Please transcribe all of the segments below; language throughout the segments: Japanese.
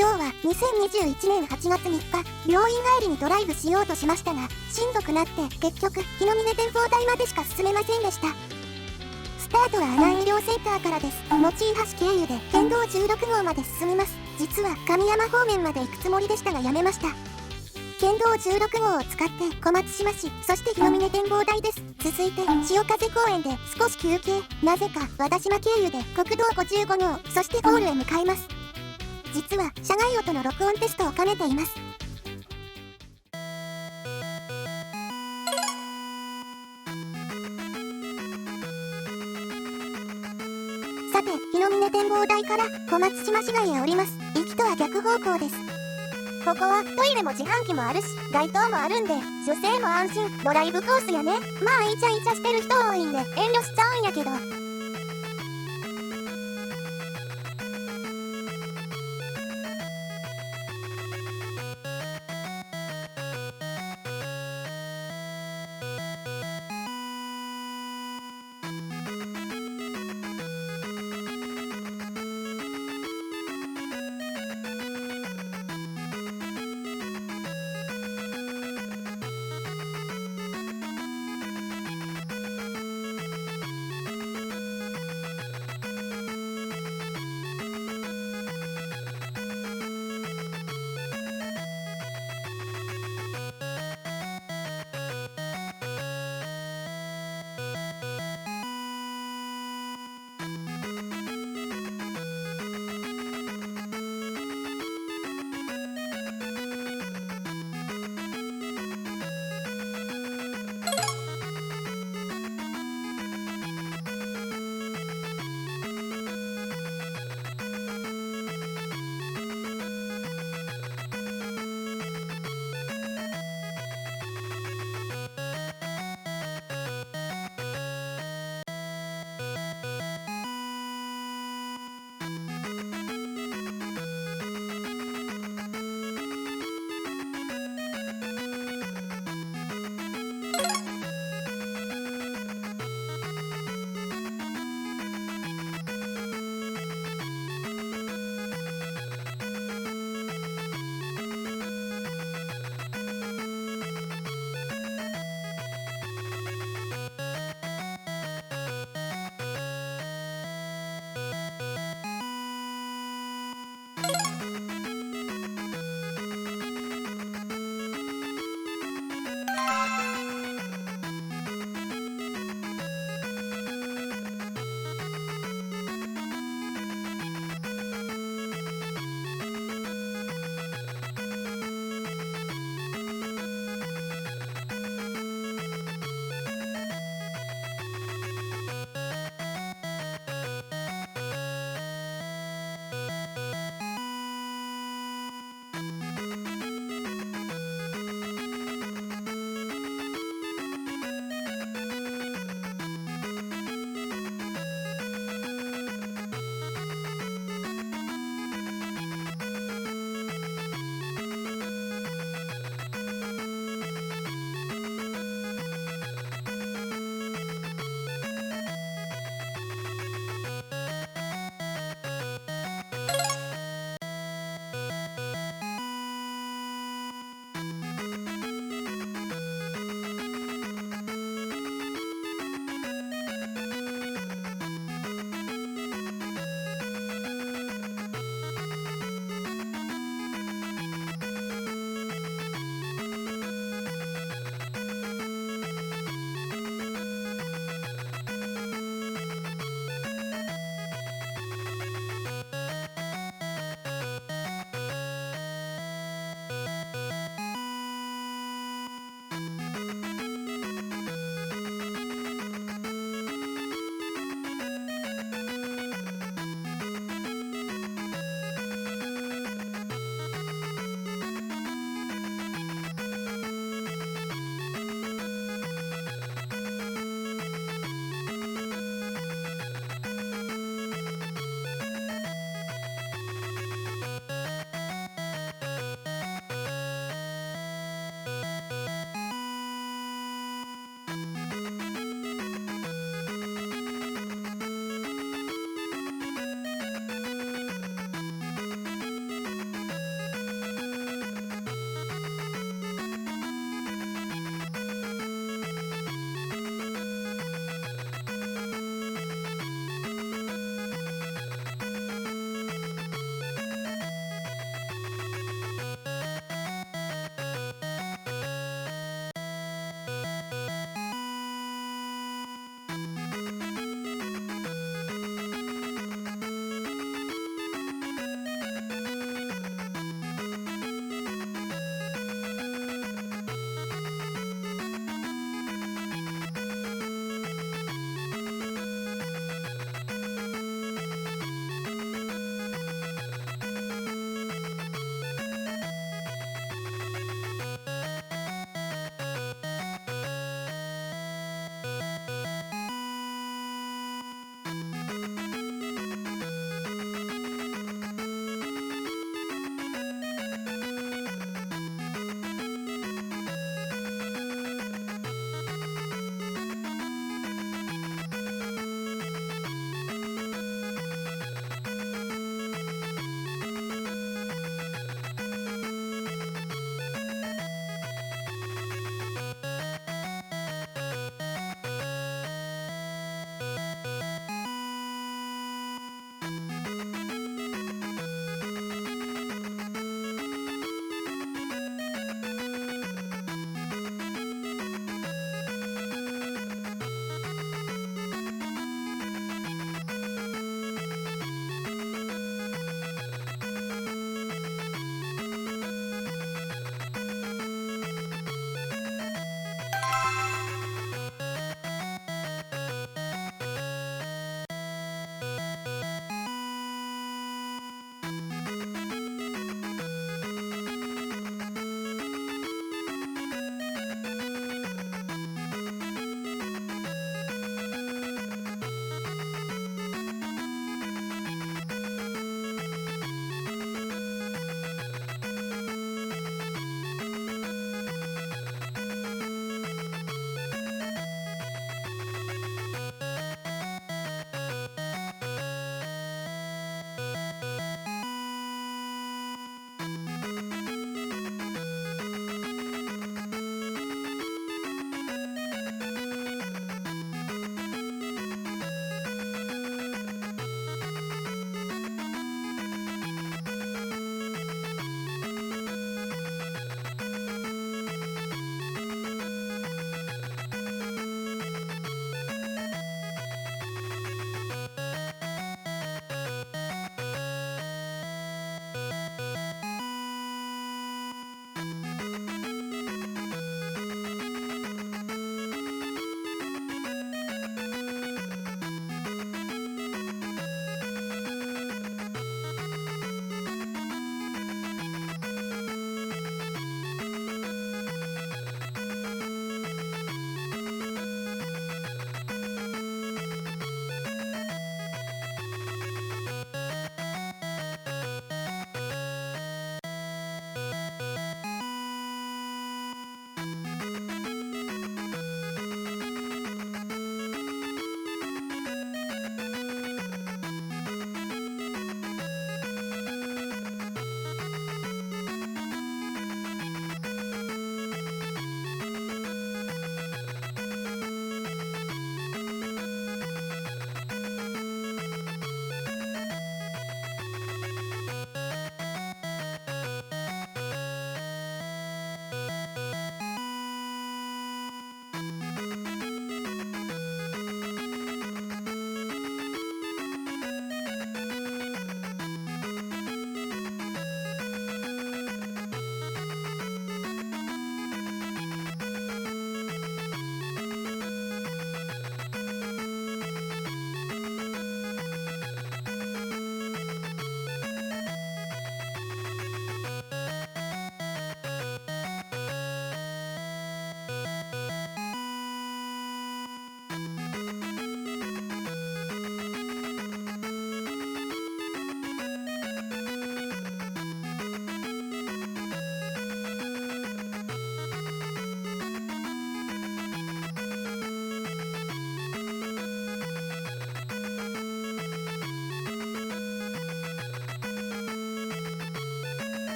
今日は2021年8月3日、病院帰りにドライブしようとしましたが、しんどくなって結局、日の峰展望台までしか進めませんでした。スタートは阿南医療センターからです。用橋経由で県道16号まで進みます。実は神山方面まで行くつもりでしたがやめました。県道16号を使って小松島市、そして日の峰展望台です。続いて、潮風公園で少し休憩、なぜか和田島経由で国道55号、そしてゴールへ向かいます。実は、車外音の録音テストを兼ねています。さて、日の峰展望台から小松島市街へ降ります。行きとは逆方向です。ここはトイレも自販機もあるし、街灯もあるんで、女性も安心、ドライブコースやね。まあイチャイチャしてる人多いんで遠慮しちゃうんやけど。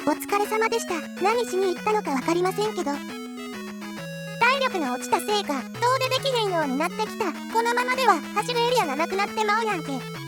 お疲れ様でした。何しに行ったのかわかりませんけど。体力の落ちたせいか、遠出できへんようになってきた。このままでは走るエリアがなくなってまうやんけ。